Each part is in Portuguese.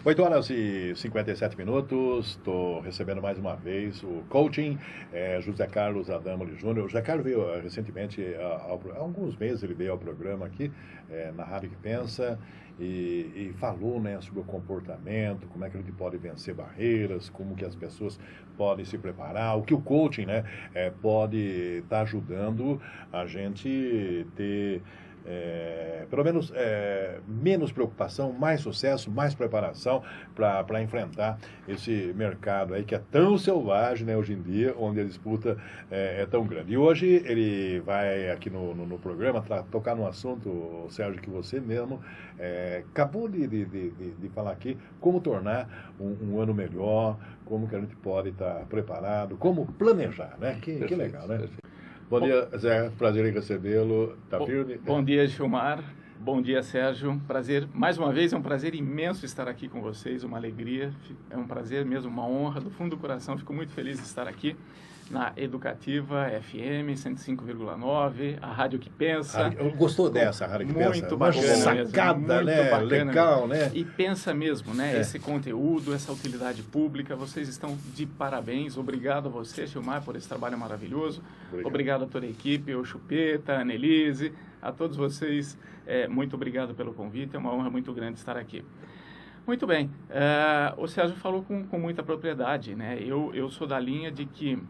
8h57, estou recebendo mais uma vez o coaching José Carlos Adamoli Júnior. O José Carlos veio recentemente, há alguns meses ele veio ao programa aqui, na Rádio que Pensa, e falou, né, sobre o comportamento, como é que a gente pode vencer barreiras, como que as pessoas podem se preparar, o que o coaching, né, pode estar ajudando a gente ter... pelo menos menos preocupação, mais sucesso, mais preparação para enfrentar esse mercado aí que é tão selvagem, né, hoje em dia, onde a disputa é tão grande. E hoje ele vai aqui no programa tocar num assunto, Sérgio, que você mesmo acabou de falar aqui, como tornar um ano melhor, como que a gente pode estar preparado, como planejar, né? Que legal, né? Perfeito. Bom dia, Zé. Prazer em recebê-lo. Tá firme? Bom dia, Gilmar. Bom dia, Sérgio. Prazer, mais uma vez, é um prazer imenso estar aqui com vocês, uma alegria, é um prazer mesmo, uma honra, do fundo do coração. Fico muito feliz de estar aqui na Educativa FM 105,9, a Rádio que Pensa. Gostou dessa, a Rádio que Pensa? Muito bacana, sacada, né? Bacana, legal, né? E pensa mesmo, né? Esse conteúdo, essa utilidade pública, vocês estão de parabéns. Obrigado a você, Gilmar, por esse trabalho maravilhoso. Obrigado a toda a equipe, o Chupeta, a Annelise, a todos vocês. Muito obrigado pelo convite, é uma honra muito grande estar aqui. Muito bem, o Sérgio falou com muita propriedade, né? Eu sou da linha de que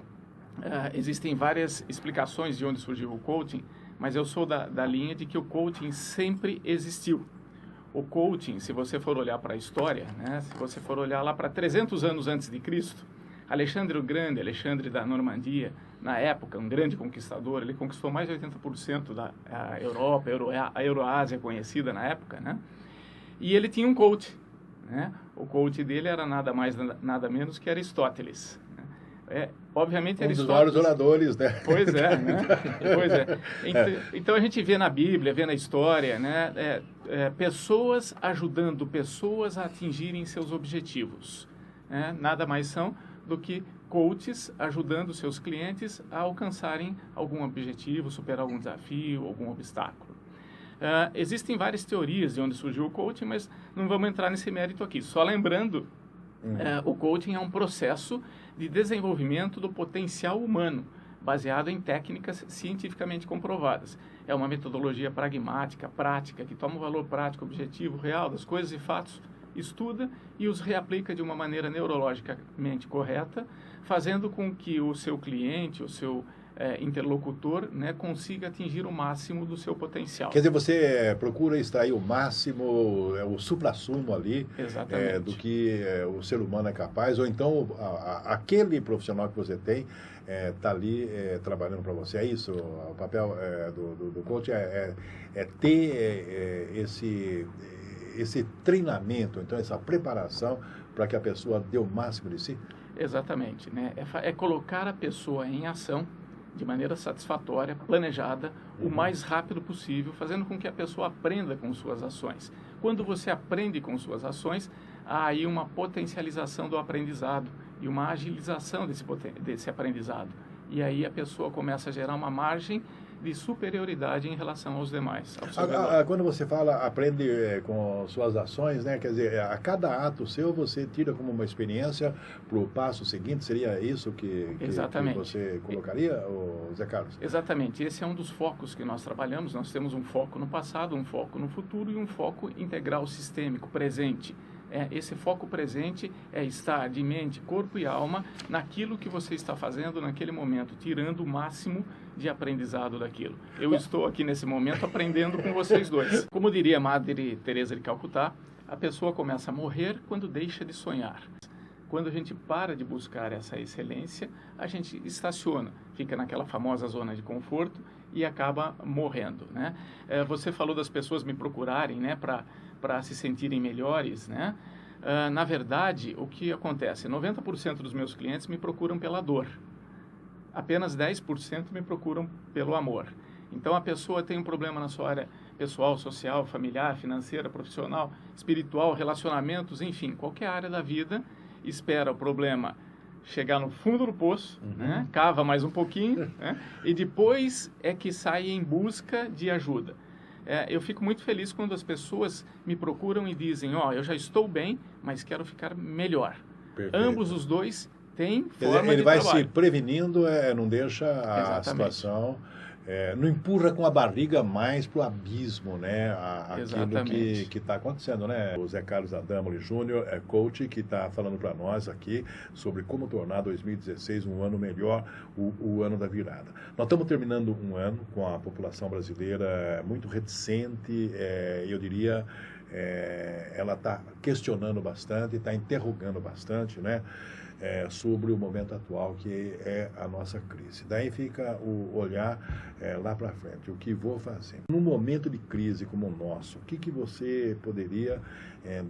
existem várias explicações de onde surgiu o coaching, mas eu sou da linha de que o coaching sempre existiu. O coaching, se você for olhar para a história, né, se você for olhar lá para 300 anos antes de Cristo, Alexandre o Grande, Alexandre da Normandia, na época, um grande conquistador, ele conquistou mais de 80% da Europa, a Euroásia conhecida na época, né? E ele tinha um coach, né? O coach dele era nada mais, nada menos que Aristóteles. Obviamente, um dos vários oradores, né? Pois é, né? Pois é. Então a gente vê na Bíblia, vê na história, né? Pessoas ajudando pessoas a atingirem seus objetivos. Né? Nada mais são do que coaches ajudando seus clientes a alcançarem algum objetivo, superar algum desafio, algum obstáculo. Existem várias teorias de onde surgiu o coaching, mas não vamos entrar nesse mérito aqui. Só lembrando, o coaching é um processo de desenvolvimento do potencial humano, baseado em técnicas cientificamente comprovadas. É uma metodologia pragmática, prática, que toma o valor prático, objetivo, real das coisas e fatos, estuda e os reaplica de uma maneira neurologicamente correta, fazendo com que o seu cliente, o seu interlocutor, né, consiga atingir o máximo do seu potencial. Quer dizer, você procura extrair o máximo, o suprassumo ali do que o ser humano é capaz, ou então aquele profissional que você tem está ali trabalhando para você. É isso? O papel do coach é ter esse treinamento, então essa preparação para que a pessoa dê o máximo de si? Exatamente, né? É colocar a pessoa em ação de maneira satisfatória, planejada, o mais rápido possível, fazendo com que a pessoa aprenda com suas ações. Quando você aprende com suas ações, há aí uma potencialização do aprendizado e uma agilização desse aprendizado. E aí a pessoa começa a gerar uma margem de superioridade em relação aos demais. Quando você fala aprende com suas ações, né? Quer dizer, a cada ato seu você tira como uma experiência para o passo seguinte, seria isso que você colocaria, Zé Carlos? Exatamente, esse é um dos focos que nós trabalhamos. Nós temos um foco no passado, um foco no futuro e um foco integral sistêmico, presente. Esse foco presente é estar de mente, corpo e alma naquilo que você está fazendo naquele momento, tirando o máximo de aprendizado daquilo. Eu estou aqui nesse momento aprendendo com vocês dois. Como diria Madre Teresa de Calcutá, a pessoa começa a morrer quando deixa de sonhar. Quando a gente para de buscar essa excelência, a gente estaciona, fica naquela famosa zona de conforto e acaba morrendo, né? Você falou das pessoas me procurarem, né, para se sentirem melhores, né? Na verdade, o que acontece? 90% dos meus clientes me procuram pela dor. Apenas 10% me procuram pelo amor. Então, a pessoa tem um problema na sua área pessoal, social, familiar, financeira, profissional, espiritual, relacionamentos, enfim, qualquer área da vida, espera o problema chegar no fundo do poço, né? Cava mais um pouquinho, né? E depois é que sai em busca de ajuda. Eu fico muito feliz quando as pessoas me procuram e dizem, eu já estou bem, mas quero ficar melhor. Perfeito. Ambos os dois têm forma Ele de vai trabalho. se prevenindo, não deixa a Exatamente. situação, não empurra com a barriga mais para o abismo, né? Aquilo que está acontecendo, né? O Zé Carlos Adamoli Júnior é coach que está falando para nós aqui sobre como tornar 2016 um ano melhor, o ano da virada. Nós estamos terminando um ano com a população brasileira muito reticente, eu diria, ela está questionando bastante, está interrogando bastante, né? Sobre o momento atual, que é a nossa crise. Daí fica o olhar lá para frente, o que vou fazer. Num momento de crise como o nosso, o que você poderia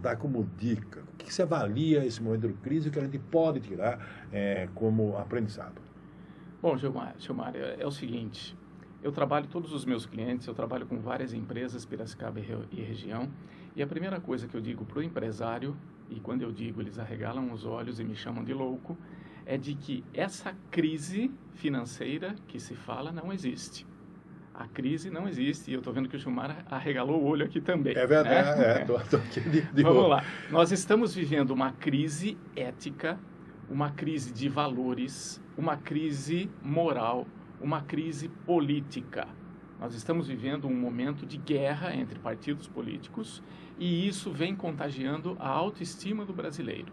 dar como dica? O que você avalia esse momento de crise que a gente pode tirar como aprendizado? Bom, Gilmar, é o seguinte, eu trabalho todos os meus clientes, eu trabalho com várias empresas, Piracicaba e região, e a primeira coisa que eu digo para o empresário, e quando eu digo eles arregalam os olhos e me chamam de louco, é de que essa crise financeira que se fala não existe. A crise não existe, e eu estou vendo que o Gilmar arregalou o olho aqui também. É verdade, né? Tô aqui de Vamos lá, nós estamos vivendo uma crise ética, uma crise de valores, uma crise moral, uma crise política. Nós estamos vivendo um momento de guerra entre partidos políticos e isso vem contagiando a autoestima do brasileiro.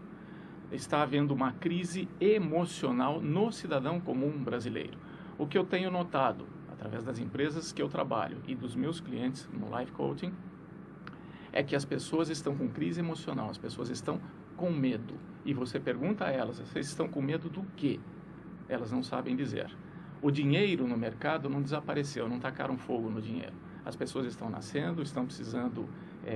Está havendo uma crise emocional no cidadão comum brasileiro. O que eu tenho notado, através das empresas que eu trabalho e dos meus clientes no Life Coaching, é que as pessoas estão com crise emocional, as pessoas estão com medo. E você pergunta a elas, vocês estão com medo do quê? Elas não sabem dizer. O dinheiro no mercado não desapareceu, não tacaram fogo no dinheiro. As pessoas estão nascendo, estão precisando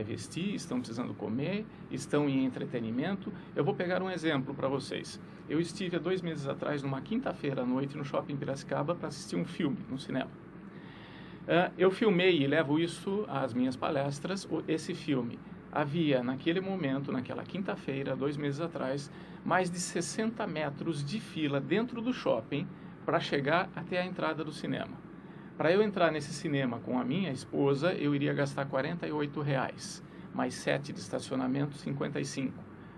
vestir, estão precisando comer, estão em entretenimento. Eu vou pegar um exemplo para vocês. Eu estive há 2 meses atrás, numa quinta-feira à noite, no Shopping Piracicaba, para assistir um filme no cinema. Eu filmei e levo isso às minhas palestras, esse filme. Havia, naquele momento, naquela quinta-feira, 2 meses atrás, mais de 60 metros de fila dentro do shopping para chegar até a entrada do cinema. Para eu entrar nesse cinema com a minha esposa, eu iria gastar R$ 48, mais 7 de estacionamento, 55,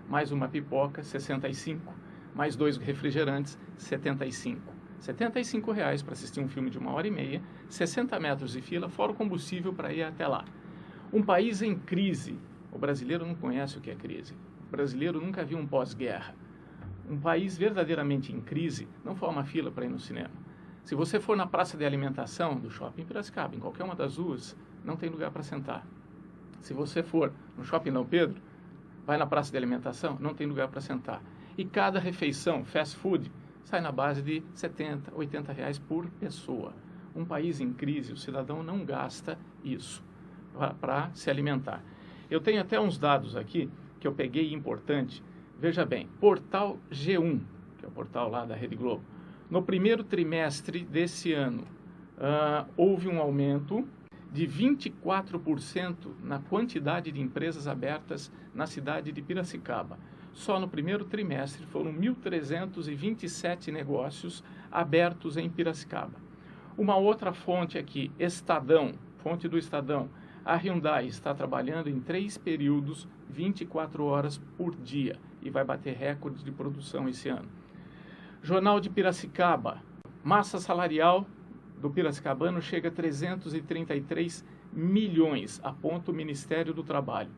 mais uma pipoca, 65, mais 2 refrigerantes, 75. R$ 75 para assistir um filme de 1h30, 60 metros de fila, fora o combustível para ir até lá. Um país em crise, o brasileiro não conhece o que é crise. O brasileiro nunca viu um pós-guerra. Um país verdadeiramente em crise não forma fila para ir no cinema. Se você for na praça de alimentação do Shopping Piracicaba, em qualquer uma das ruas, não tem lugar para sentar. Se você for no Shopping Dom Pedro, vai na praça de alimentação, não tem lugar para sentar. E cada refeição, fast food, sai na base de 70, 80 reais por pessoa. Um país em crise, o cidadão não gasta isso para se alimentar. Eu tenho até uns dados aqui que eu peguei importante. Veja bem, portal G1, que é o portal lá da Rede Globo. No primeiro trimestre desse ano, houve um aumento de 24% na quantidade de empresas abertas na cidade de Piracicaba. Só no primeiro trimestre foram 1.327 negócios abertos em Piracicaba. Uma outra fonte aqui, Estadão, fonte do Estadão. A Hyundai está trabalhando em 3 períodos, 24 horas por dia, e vai bater recorde de produção esse ano. Jornal de Piracicaba, massa salarial do piracicabano chega a 333 milhões, aponta o Ministério do Trabalho.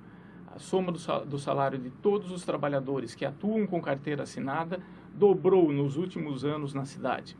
A soma do salário de todos os trabalhadores que atuam com carteira assinada dobrou nos últimos anos na cidade.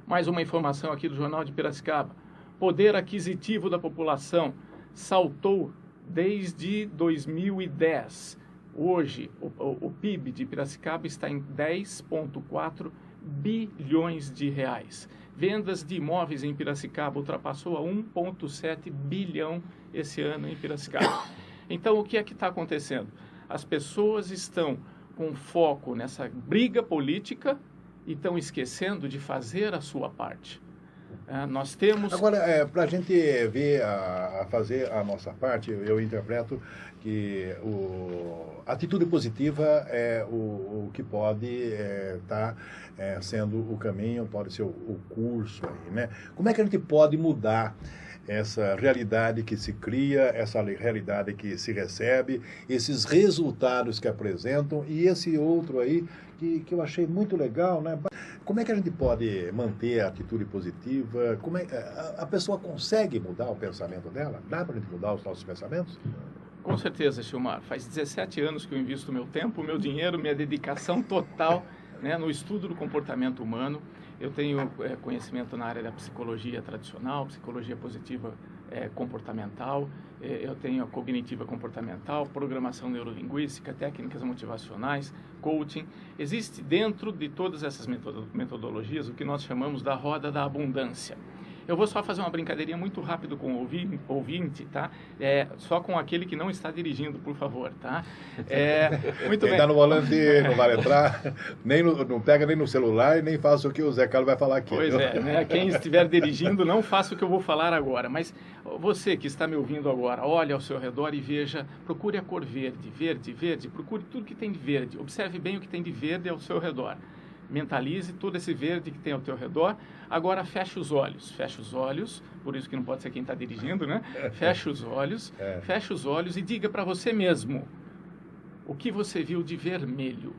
Mais uma informação aqui do Jornal de Piracicaba. Poder aquisitivo da população saltou desde 2010. Hoje, o PIB de Piracicaba está em 10,4 bilhões de reais. Vendas de imóveis em Piracicaba ultrapassou a 1,7 bilhão esse ano em Piracicaba. Então, o que é que está acontecendo? As pessoas estão com foco nessa briga política e estão esquecendo de fazer a sua parte. Nós temos... Agora, para a gente ver, a fazer a nossa parte, eu interpreto que a atitude positiva é o que pode estar sendo o caminho, pode ser o curso aí, né? Como é que a gente pode mudar essa realidade que se cria, essa realidade que se recebe, esses resultados que apresentam e esse outro aí que eu achei muito legal, né? Como é que a gente pode manter a atitude positiva? Como a pessoa consegue mudar o pensamento dela? Dá para a gente mudar os nossos pensamentos? Com certeza, Gilmar. Faz 17 anos que eu invisto meu tempo, meu dinheiro, minha dedicação total, né, no estudo do comportamento humano. Eu tenho conhecimento na área da psicologia tradicional, psicologia positiva comportamental, eu tenho a cognitiva comportamental, programação neurolinguística, técnicas motivacionais, coaching. Existe dentro de todas essas metodologias o que nós chamamos da roda da abundância. Eu vou só fazer uma brincadeirinha muito rápido com o ouvinte, tá? Só com aquele que não está dirigindo, por favor, tá? Muito Quem bem. está no volante não vai entrar, não pega nem no celular e nem faça o que o Zé Carlos vai falar aqui. Pois né? Quem estiver dirigindo, não faça o que eu vou falar agora. Mas você que está me ouvindo agora, olhe ao seu redor e veja, procure a cor verde, verde, verde, procure tudo que tem de verde. Observe bem o que tem de verde ao seu redor. Mentalize todo esse verde que tem ao teu redor. Agora feche os olhos, por isso que não pode ser quem está dirigindo, né? Feche os olhos e diga para você mesmo o que você viu de vermelho.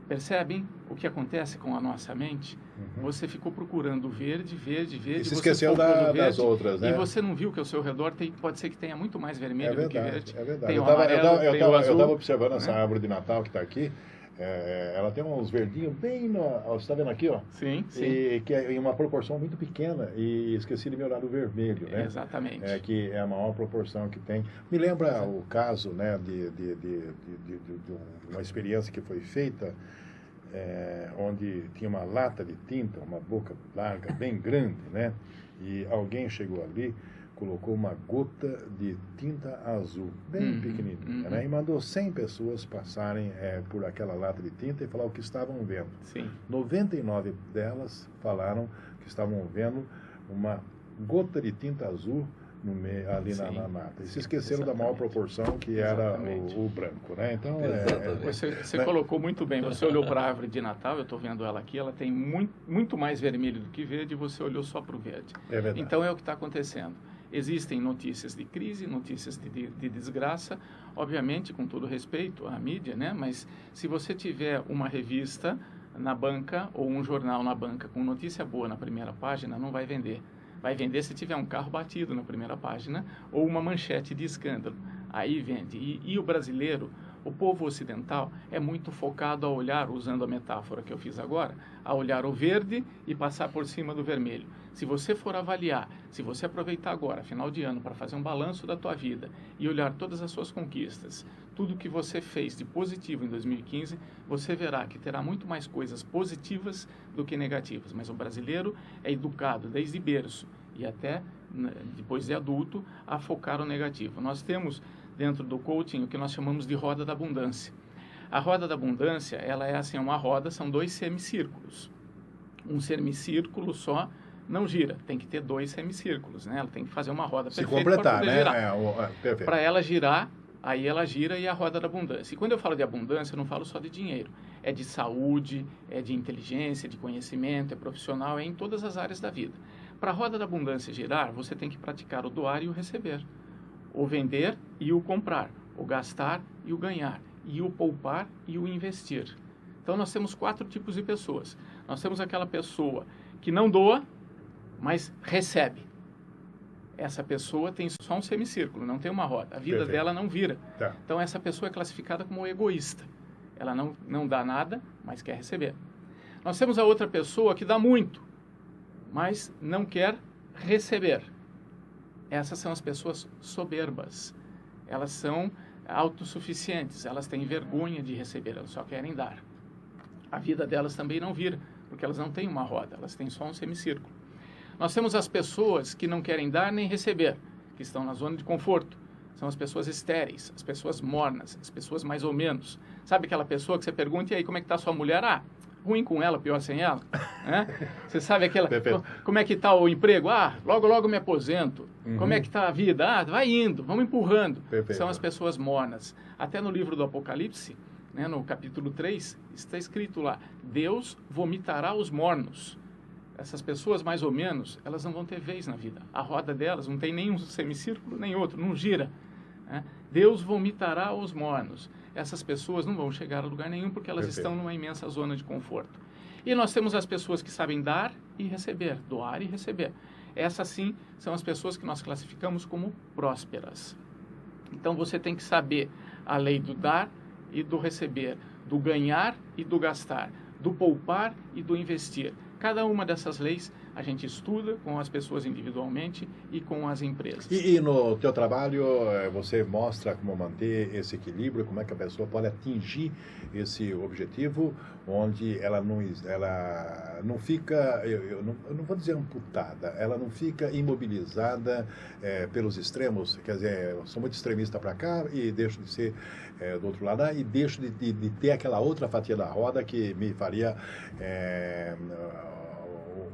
Percebem o que acontece com a nossa mente? Você ficou procurando verde, verde, verde. E se esqueceu das outras, né? E você não viu que ao seu redor pode ser que tenha muito mais vermelho do que verde. É verdade. Tem o amarelo, tem o azul. Eu estava observando essa árvore de Natal que está aqui. Ela tem uns verdinhos bem você está vendo aqui, ó? Sim. E que é em uma proporção muito pequena, e esqueci de me olhar do vermelho, né? Exatamente. Que é a maior proporção que tem. Me lembra o caso, né, de uma experiência que foi feita, onde tinha uma lata de tinta, uma boca larga, bem grande, né? E alguém chegou ali, colocou uma gota de tinta azul, bem pequenininha, né? E mandou 100 pessoas passarem por aquela lata de tinta e falar o que estavam vendo. Sim. 99 delas falaram que estavam vendo uma gota de tinta azul ali na mata. E se esqueceram da maior proporção, que era o branco, né? Então, você colocou muito bem. Você olhou para a árvore de Natal, eu estou vendo ela aqui, ela tem muito mais vermelho do que verde, e você olhou só para o verde. É verdade. Então, é o que está acontecendo. Existem notícias de crise, notícias de desgraça, obviamente, com todo respeito à mídia, né? Mas se você tiver uma revista na banca ou um jornal na banca com notícia boa na primeira página, não vai vender. Vai vender se tiver um carro batido na primeira página ou uma manchete de escândalo. Aí vende. E o brasileiro, o povo ocidental, é muito focado a olhar, usando a metáfora que eu fiz agora, a olhar o verde e passar por cima do vermelho. Se você for avaliar, se você aproveitar agora, final de ano, para fazer um balanço da tua vida e olhar todas as suas conquistas, tudo que você fez de positivo em 2015, você verá que terá muito mais coisas positivas do que negativas. Mas o brasileiro é educado desde berço e até depois de adulto a focar o negativo. Nós temos dentro do coaching o que nós chamamos de roda da abundância. A roda da abundância, ela é assim, uma roda, são 2 semicírculos. Um semicírculo só não gira, tem que ter 2 semicírculos, né? Ela tem que fazer uma roda perfeita para completar, poder né? girar. Para ela girar, aí ela gira e a roda da abundância. E quando eu falo de abundância, eu não falo só de dinheiro. É de saúde, é de inteligência, de conhecimento, é profissional, é em todas as áreas da vida. Para a roda da abundância girar, você tem que praticar o doar e o receber. O vender e o comprar. O gastar e o ganhar. E o poupar e o investir. Então, nós temos 4 tipos de pessoas. Nós temos aquela pessoa que não doa, mas recebe. Essa pessoa tem só um semicírculo, não tem uma roda. A vida dela não vira. Tá. Então, essa pessoa é classificada como egoísta. Ela não dá nada, mas quer receber. Nós temos a outra pessoa que dá muito, mas não quer receber. Essas são as pessoas soberbas. Elas são autossuficientes, elas têm vergonha de receber, elas só querem dar. A vida delas também não vira, porque elas não têm uma roda, elas têm só um semicírculo. Nós temos as pessoas que não querem dar nem receber, que estão na zona de conforto. São as pessoas estéreis, as pessoas mornas, as pessoas mais ou menos. Sabe aquela pessoa que você pergunta, e aí, como é que está a sua mulher? Ah, ruim com ela, pior sem ela. Né? Você sabe aquela... Como é que está o emprego? Ah, logo, logo me aposento. Como é que está a vida? Ah, vai indo, vamos empurrando. Perfeito. São as pessoas mornas. Até no livro do Apocalipse, né, no capítulo 3, está escrito lá, Deus vomitará os mornos. essas pessoas, mais ou menos, elas não vão ter vez na vida. A roda delas não tem nem um semicírculo, nem outro, não gira. Né? Deus vomitará os mornos. Essas pessoas não vão chegar a lugar nenhum porque elas estão numa imensa zona de conforto. E nós temos as pessoas que sabem dar e receber, doar e receber. Essas, sim, são as pessoas que nós classificamos como prósperas. Então, você tem que saber a lei do dar e do receber, do ganhar e do gastar, do poupar e do investir. Cada uma dessas leis a gente estuda com as pessoas individualmente e com as empresas. E no teu trabalho, você mostra como manter esse equilíbrio, como é que a pessoa pode atingir esse objetivo, onde ela não fica, eu não vou dizer amputada, ela não fica imobilizada pelos extremos, quer dizer, eu sou muito extremista para cá e deixo de ser do outro lado, e deixo de ter aquela outra fatia da roda que me faria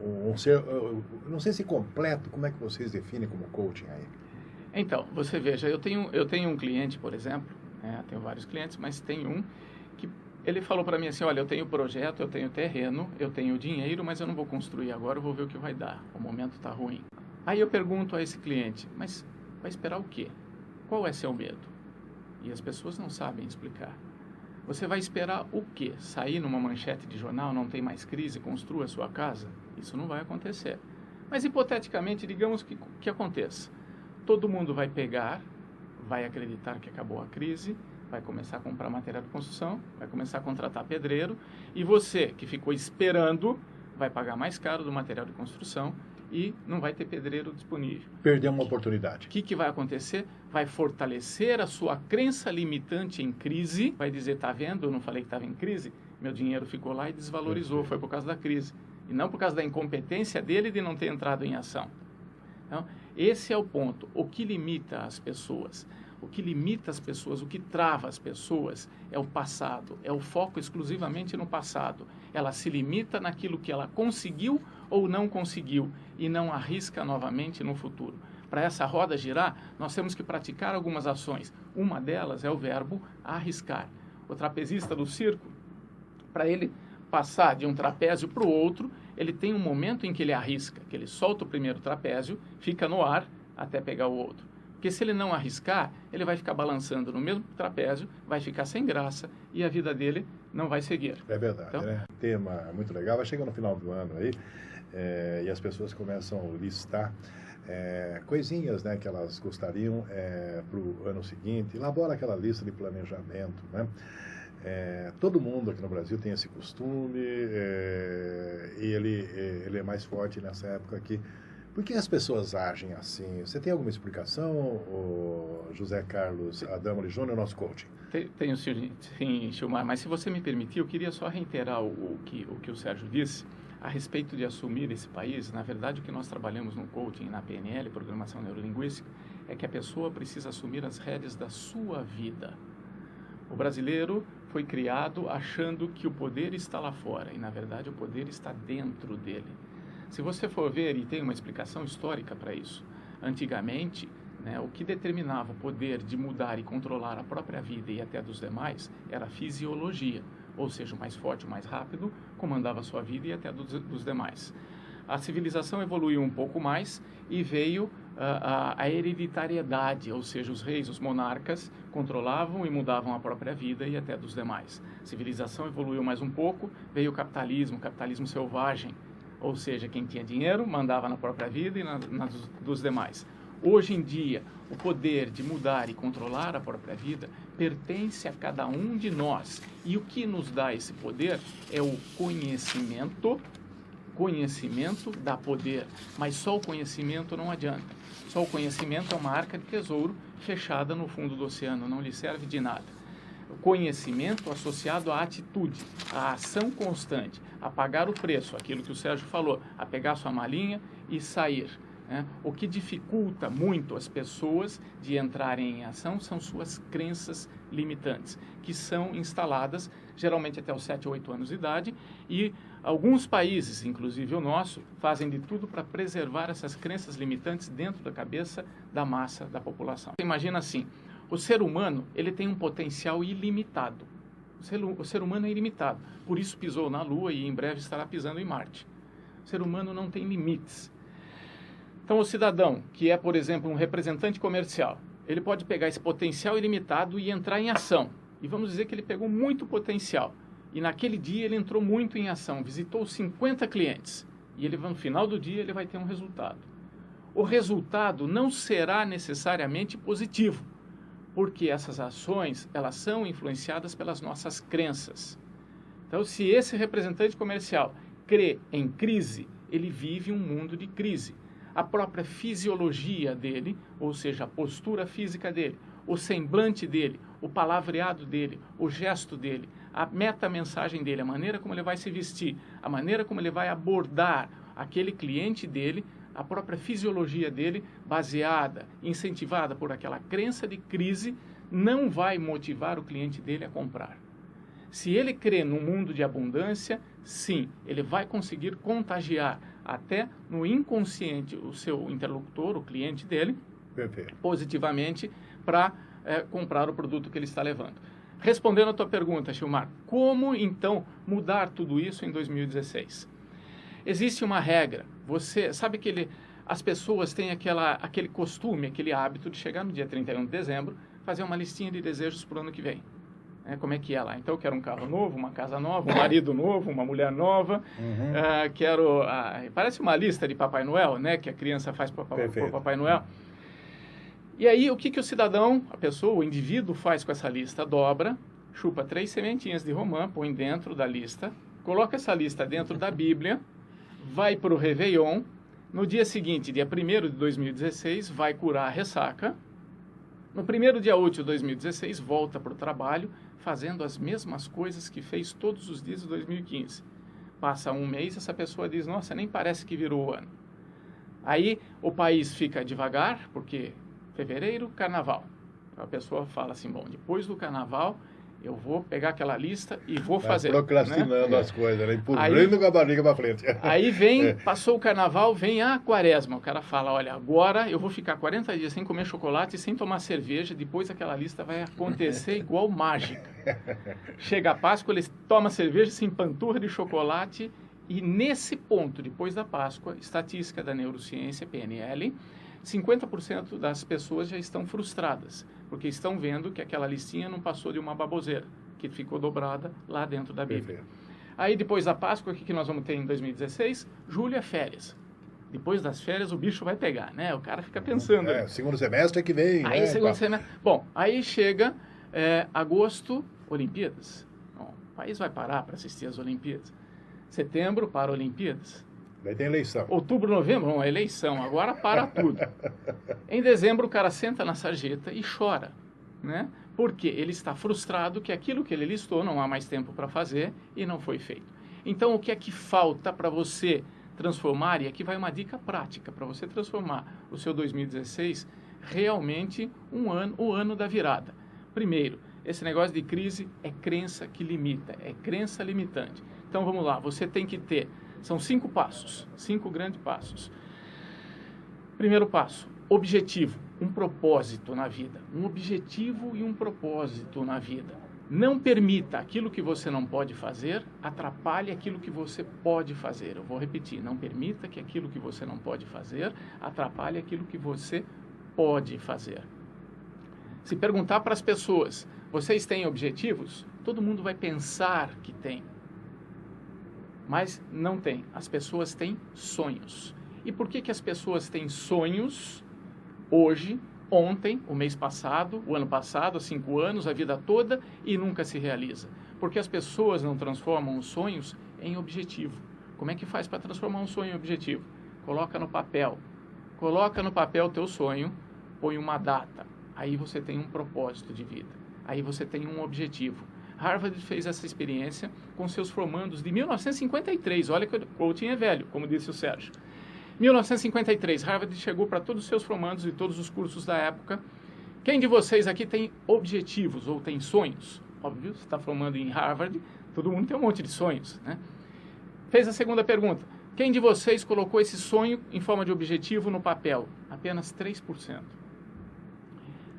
um ser, não sei se completo, como é que vocês definem como coaching aí? Então, você veja, eu tenho um cliente, por exemplo, tenho vários clientes, mas tem um que ele falou para mim assim, olha, eu tenho projeto, eu tenho terreno, eu tenho dinheiro, mas eu não vou construir agora, eu vou ver o que vai dar, o momento está ruim. Aí eu pergunto a esse cliente, mas vai esperar o quê? Qual é seu medo? E as pessoas não sabem explicar. Você vai esperar o quê? Sair numa manchete de jornal, não tem mais crise, construa a sua casa? Isso não vai acontecer. Mas, hipoteticamente, digamos que aconteça. Todo mundo vai pegar, vai acreditar que acabou a crise, vai começar a comprar material de construção, vai começar a contratar pedreiro, e você, que ficou esperando, vai pagar mais caro do material de construção e não vai ter pedreiro disponível. Perdeu uma oportunidade. O que vai acontecer? Vai fortalecer a sua crença limitante em crise, vai dizer, tá vendo, eu não falei que estava em crise? Meu dinheiro ficou lá e desvalorizou, foi por causa da crise. E não por causa da incompetência dele de não ter entrado em ação. Então, esse é o ponto. O que limita as pessoas? O que limita as pessoas, o que trava as pessoas é o passado, é o foco exclusivamente no passado. Ela se limita naquilo que ela conseguiu ou não conseguiu e não arrisca novamente no futuro. Para essa roda girar, nós temos que praticar algumas ações. Uma delas é o verbo arriscar. O trapezista do circo, para ele passar de um trapézio para o outro, ele tem um momento em que ele arrisca, que ele solta o primeiro trapézio, fica no ar até pegar o outro. Porque se ele não arriscar, ele vai ficar balançando no mesmo trapézio, vai ficar sem graça e a vida dele não vai seguir. É verdade, então, né? Tema muito legal. Vai chegando no final do ano aí e as pessoas começam a listar coisinhas, né, que elas gostariam para o ano seguinte. Elabora aquela lista de planejamento, né? Todo mundo aqui no Brasil tem esse costume e ele é mais forte nessa época aqui. Por que as pessoas agem assim? Você tem alguma explicação, José Carlos Adamo Júnior, nosso coaching? Tenho sim, Gilmar, mas se você me permitir, eu queria só reiterar o que o Sérgio disse a respeito de assumir esse país. Na verdade, o que nós trabalhamos no coaching, na PNL, Programação Neurolinguística, é que a pessoa precisa assumir as rédeas da sua vida. O brasileiro foi criado achando que o poder está lá fora, e na verdade o poder está dentro dele. Se você for ver, e tem uma explicação histórica para isso, antigamente, o que determinava o poder de mudar e controlar a própria vida e até dos demais era a fisiologia, ou seja, o mais forte, o mais rápido, comandava a sua vida e até dos demais. A civilização evoluiu um pouco mais e veio a hereditariedade, ou seja, os reis, os monarcas, controlavam e mudavam a própria vida e até dos demais. A civilização evoluiu mais um pouco, veio o capitalismo selvagem, ou seja, quem tinha dinheiro mandava na própria vida e dos demais. Hoje em dia, o poder de mudar e controlar a própria vida pertence a cada um de nós. E o que nos dá esse poder é o conhecimento. Conhecimento dá poder, mas só o conhecimento não adianta. Só o conhecimento é uma arca de tesouro fechada no fundo do oceano, não lhe serve de nada. O conhecimento associado à atitude, à ação constante, a pagar o preço, aquilo que o Sérgio falou, a pegar sua malinha e sair. O que dificulta muito as pessoas de entrarem em ação são suas crenças limitantes, que são instaladas geralmente até os 7 ou 8 anos de idade, e alguns países, inclusive o nosso, fazem de tudo para preservar essas crenças limitantes dentro da cabeça da massa da população. Imagina assim, o ser humano ele tem um potencial ilimitado. O ser humano é ilimitado, por isso pisou na Lua e em breve estará pisando em Marte. O ser humano não tem limites. Então, o cidadão, que é, por exemplo, um representante comercial, ele pode pegar esse potencial ilimitado e entrar em ação. E vamos dizer que ele pegou muito potencial. E naquele dia ele entrou muito em ação, visitou 50 clientes. E ele, no final do dia ele vai ter um resultado. O resultado não será necessariamente positivo, porque essas ações elas são influenciadas pelas nossas crenças. Então, se esse representante comercial crê em crise, ele vive um mundo de crise. A própria fisiologia dele, ou seja, a postura física dele, o semblante dele, o palavreado dele, o gesto dele, a metamensagem dele, a maneira como ele vai se vestir, a maneira como ele vai abordar aquele cliente dele, a própria fisiologia dele, baseada, incentivada por aquela crença de crise, não vai motivar o cliente dele a comprar. Se ele crê num mundo de abundância, sim, ele vai conseguir contagiar até no inconsciente o seu interlocutor, o cliente dele, Perfeito. positivamente para comprar o produto que ele está levando. Respondendo a tua pergunta, Gilmar, como então mudar tudo isso em 2016? Existe uma regra. Você sabe que as pessoas têm aquele costume, aquele hábito de chegar no dia 31 de dezembro, fazer uma listinha de desejos para o ano que vem. Como é que é lá? Então, eu quero um carro novo, uma casa nova, um marido novo, uma mulher nova. Quero... parece uma lista de Papai Noel, né? Que a criança faz para o Papai Noel. E aí, o que o cidadão, a pessoa, o indivíduo faz com essa lista? Dobra, chupa 3 sementinhas de romã, põe dentro da lista, coloca essa lista dentro da Bíblia, vai para o Réveillon, no dia seguinte, dia 1º de 2016, vai curar a ressaca. No primeiro dia útil de 2016, volta para o trabalho, fazendo as mesmas coisas que fez todos os dias de 2015. Passa um mês, essa pessoa diz, nossa, nem parece que virou o ano. Aí o país fica devagar, porque fevereiro, carnaval. Então a pessoa fala assim, bom, depois do carnaval eu vou pegar aquela lista e vou fazer. Procrastinando as coisas, né? Empurrando com a barriga para frente. Aí passou o carnaval, vem a quaresma. O cara fala, olha, agora eu vou ficar 40 dias sem comer chocolate e sem tomar cerveja, depois aquela lista vai acontecer igual mágica. Chega a Páscoa, ele toma cerveja, se empanturra de chocolate e nesse ponto, depois da Páscoa, estatística da neurociência, PNL, 50% das pessoas já estão frustradas, porque estão vendo que aquela listinha não passou de uma baboseira, que ficou dobrada lá dentro da Bíblia. Perfeito. Aí depois da Páscoa, o que nós vamos ter em 2016? Julho é férias. Depois das férias o bicho vai pegar, né? O cara fica pensando. Segundo semestre é que vem. Aí segundo semestre... Bom, aí chega agosto, Olimpíadas. Bom, o país vai parar para assistir as Olimpíadas. Setembro, para Olimpíadas. Daí tem eleição. Outubro, novembro, uma eleição. Agora para tudo. Em dezembro, o cara senta na sarjeta e chora, né? Porque ele está frustrado que aquilo que ele listou não há mais tempo para fazer e não foi feito. Então, o que é que falta para você transformar? E aqui vai uma dica prática para você transformar o seu 2016 realmente o ano da virada. Primeiro, esse negócio de crise é crença que limita, é crença limitante. Então, vamos lá, você tem que ter... São 5 passos, 5 grandes passos. Primeiro passo, objetivo, um propósito na vida. Um objetivo e um propósito na vida. Não permita aquilo que você não pode fazer, atrapalhe aquilo que você pode fazer. Eu vou repetir, não permita que aquilo que você não pode fazer, atrapalhe aquilo que você pode fazer. Se perguntar para as pessoas, vocês têm objetivos? Todo mundo vai pensar que tem. Mas não tem. As pessoas têm sonhos. E por que as pessoas têm sonhos hoje, ontem, o mês passado, o ano passado, há 5 anos, a vida toda e nunca se realiza? Porque as pessoas não transformam os sonhos em objetivo. Como é que faz para transformar um sonho em objetivo? Coloca no papel. Coloca no papel o teu sonho, põe uma data. Aí você tem um propósito de vida. Aí você tem um objetivo. Harvard fez essa experiência com seus formandos de 1953. Olha que o coaching é velho, como disse o Sérgio. 1953, Harvard chegou para todos os seus formandos e todos os cursos da época. Quem de vocês aqui tem objetivos ou tem sonhos? Óbvio, você está formando em Harvard, todo mundo tem um monte de sonhos, né? Fez a segunda pergunta. Quem de vocês colocou esse sonho em forma de objetivo no papel? Apenas 3%.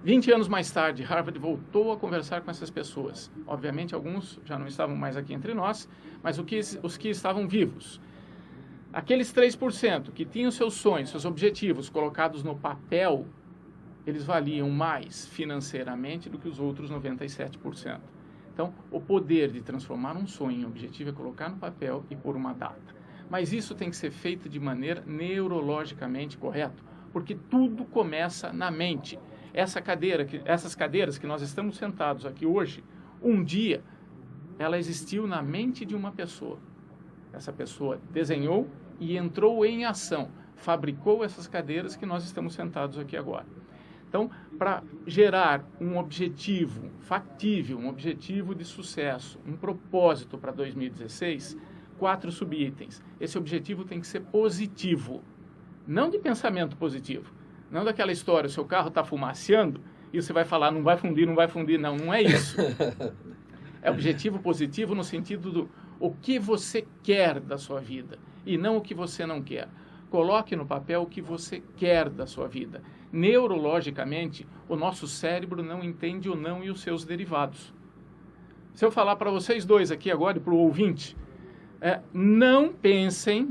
20 anos mais tarde, Harvard voltou a conversar com essas pessoas. Obviamente, alguns já não estavam mais aqui entre nós, mas os que estavam vivos. Aqueles 3% que tinham seus sonhos, seus objetivos colocados no papel, eles valiam mais financeiramente do que os outros 97%. Então, o poder de transformar um sonho em objetivo é colocar no papel e pôr uma data. Mas isso tem que ser feito de maneira neurologicamente correta, porque tudo começa na mente. Essas cadeiras que nós estamos sentados aqui hoje, um dia, ela existiu na mente de uma pessoa. Essa pessoa desenhou e entrou em ação, fabricou essas cadeiras que nós estamos sentados aqui agora. Então, para gerar um objetivo factível, um objetivo de sucesso, um propósito para 2016, 4 subitens. Esse objetivo tem que ser positivo, não de pensamento positivo, não daquela história, o seu carro está fumaceando e você vai falar, não vai fundir, não, não é isso. É objetivo positivo no sentido do o que você quer da sua vida e não o que você não quer. Coloque no papel o que você quer da sua vida. Neurologicamente, o nosso cérebro não entende o não e os seus derivados. Se eu falar para vocês dois aqui agora e para o ouvinte, não pensem,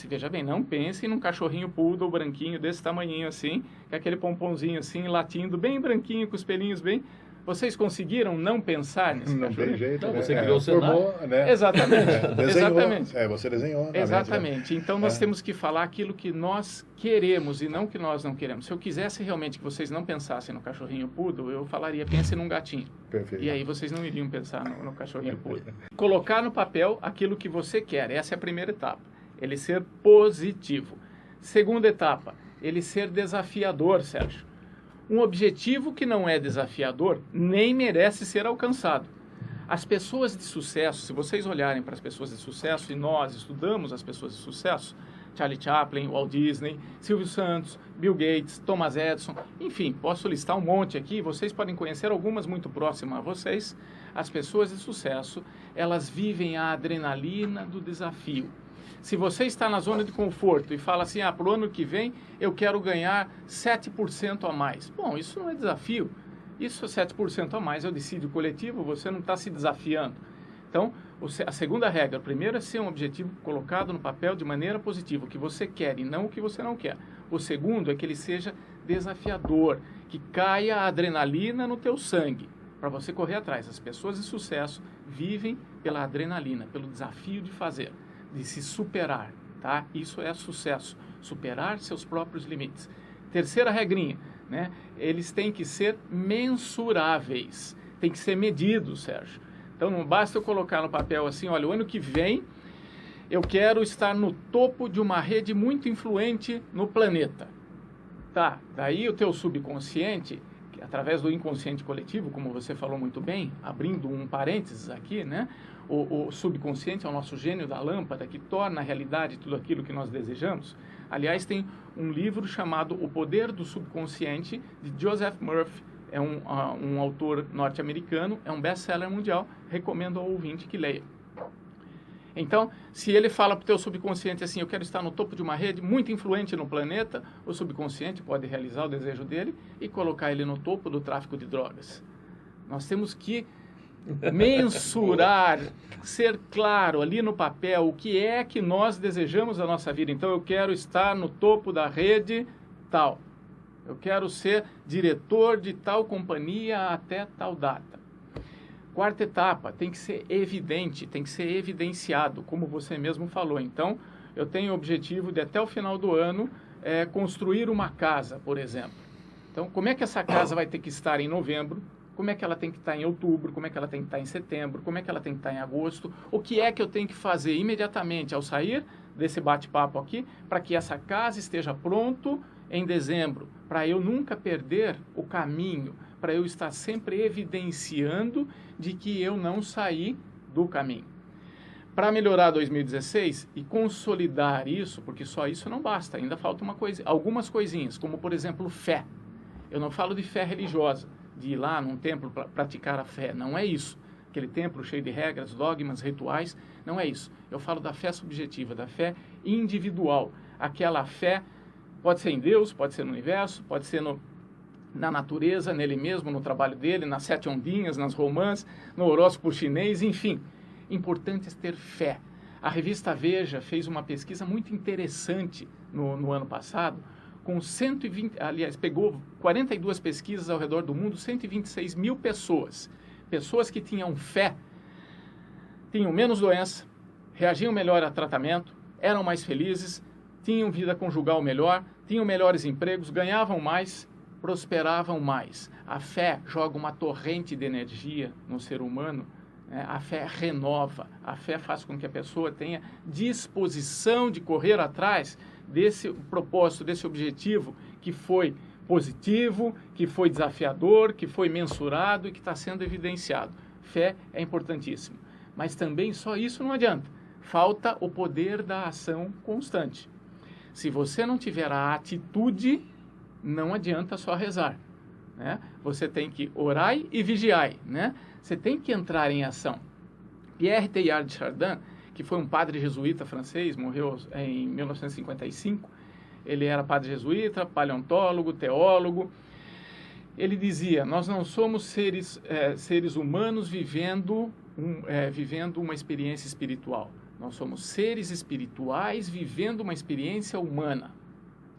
veja bem, não pensem num cachorrinho poodle branquinho desse tamanhinho assim, com aquele pomponzinho assim, latindo, bem branquinho, com os pelinhos bem... Vocês conseguiram não pensar nesse não cachorrinho? Tem jeito. Não, você criou o cenário. Né? Exatamente. Exatamente. Você desenhou. Exatamente. Então, nós temos que falar aquilo que nós queremos e não o que nós não queremos. Se eu quisesse realmente que vocês não pensassem no cachorrinho poodle, eu falaria, pense num gatinho. Perfeito. E aí vocês não iriam pensar no cachorrinho poodle. Colocar no papel aquilo que você quer. Essa é a primeira etapa. Ele ser positivo. Segunda etapa, ele ser desafiador, Sérgio. Um objetivo que não é desafiador nem merece ser alcançado. As pessoas de sucesso, se vocês olharem para as pessoas de sucesso, e nós estudamos as pessoas de sucesso, Charlie Chaplin, Walt Disney, Silvio Santos, Bill Gates, Thomas Edison, enfim, posso listar um monte aqui, vocês podem conhecer algumas muito próximas a vocês. As pessoas de sucesso, elas vivem a adrenalina do desafio. Se você está na zona de conforto e fala assim, para o ano que vem eu quero ganhar 7% a mais. Bom, isso não é desafio. Isso é 7% a mais, é o decídio coletivo, você não está se desafiando. Então, a segunda regra, primeiro é ser um objetivo colocado no papel de maneira positiva, o que você quer e não o que você não quer. O segundo é que ele seja desafiador, que caia a adrenalina no teu sangue, para você correr atrás. As pessoas de sucesso vivem pela adrenalina, pelo desafio de fazer, de se superar, tá? Isso é sucesso, superar seus próprios limites. Terceira regrinha, né? Eles têm que ser mensuráveis, tem que ser medidos, Sérgio. Então não basta eu colocar no papel assim, olha, o ano que vem eu quero estar no topo de uma rede muito influente no planeta. Tá, daí o teu subconsciente, através do inconsciente coletivo, como você falou muito bem, abrindo um parênteses aqui, né? O subconsciente é o nosso gênio da lâmpada que torna a realidade tudo aquilo que nós desejamos. Aliás, tem um livro chamado O Poder do Subconsciente, de Joseph Murphy, é um autor norte-americano, é um best-seller mundial, recomendo ao ouvinte que leia. Então, se ele fala para o teu subconsciente assim, eu quero estar no topo de uma rede muito influente no planeta, o subconsciente pode realizar o desejo dele e colocar ele no topo do tráfico de drogas. Nós temos que mensurar, ser claro ali no papel o que é que nós desejamos da nossa vida. Então, eu quero estar no topo da rede tal. Eu quero ser diretor de tal companhia até tal data. Quarta etapa, tem que ser evidente, tem que ser evidenciado, como você mesmo falou. Então, eu tenho o objetivo de até o final do ano construir uma casa, por exemplo. Então, como é que essa casa vai ter que estar em novembro? Como é que ela tem que estar em outubro? Como é que ela tem que estar em setembro? Como é que ela tem que estar em agosto? O que é que eu tenho que fazer imediatamente ao sair desse bate-papo aqui para que essa casa esteja pronto em dezembro? Para eu nunca perder o caminho, para eu estar sempre evidenciando de que eu não saí do caminho. Para melhorar 2016 e consolidar isso, porque só isso não basta, ainda falta algumas coisinhas, como por exemplo fé. Eu não falo de fé religiosa, de ir lá num templo para praticar a fé, não é isso. Aquele templo cheio de regras, dogmas, rituais, não é isso. Eu falo da fé subjetiva, da fé individual. Aquela fé pode ser em Deus, pode ser no universo, pode ser na natureza, nele mesmo, no trabalho dele, nas 7 ondinhas, nas romãs, no horóscopo chinês, enfim. Importante é ter fé. A revista Veja fez uma pesquisa muito interessante no ano passado, com 120, aliás, pegou 42 pesquisas ao redor do mundo, 126 mil pessoas. Pessoas que tinham fé, tinham menos doença, reagiam melhor a tratamento, eram mais felizes, tinham vida conjugal melhor, tinham melhores empregos, ganhavam mais, prosperavam mais. A fé joga uma torrente de energia no ser humano, né? A fé renova, a fé faz com que a pessoa tenha disposição de correr atrás desse propósito, desse objetivo que foi positivo, que foi desafiador, que foi mensurado e que está sendo evidenciado. Fé é importantíssimo. Mas também só isso não adianta. Falta o poder da ação constante. Se você não tiver a atitude, não adianta só rezar, né? Você tem que orar e vigiar, né? Você tem que entrar em ação. Pierre Teilhard de Chardin, que foi um padre jesuíta francês, morreu em 1955, ele era padre jesuíta, paleontólogo, teólogo. Ele dizia, nós não somos seres humanos vivendo uma experiência espiritual. Nós somos seres espirituais vivendo uma experiência humana.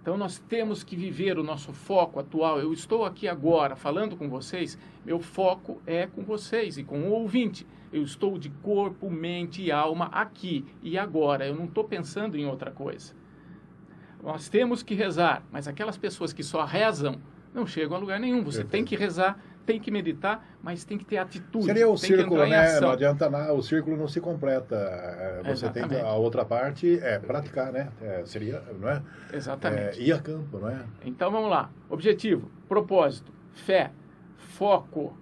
Então, nós temos que viver o nosso foco atual. Eu estou aqui agora falando com vocês, meu foco é com vocês e com o ouvinte. Eu estou de corpo, mente e alma aqui e agora. Eu não estou pensando em outra coisa. Nós temos que rezar, mas aquelas pessoas que só rezam não chegam a lugar nenhum. Você tem que rezar, tem que meditar, mas tem que ter atitude. Seria o tem círculo, que entrar em né? ação. Não adianta nada, o círculo não se completa. Você tem que, a outra parte é praticar, né? Seria, não é? Exatamente. Ir a campo, não é? Então vamos lá. Objetivo, propósito, fé, foco,